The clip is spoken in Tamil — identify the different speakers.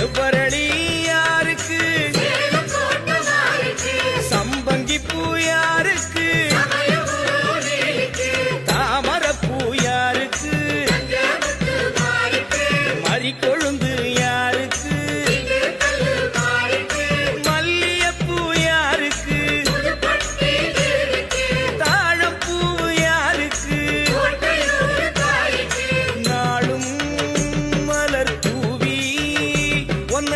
Speaker 1: செவ்வரளி யாருக்கு, சம்பங்கி பூ யாருக்கு, தாமரப்பூ யாருக்கு, மறிக்கொழுந்து யாருக்கு, மல்லியப்பூ யாருக்கு, தாழப்பூ யாருக்கு, நாளும் மலர் தூவி ஒன்ன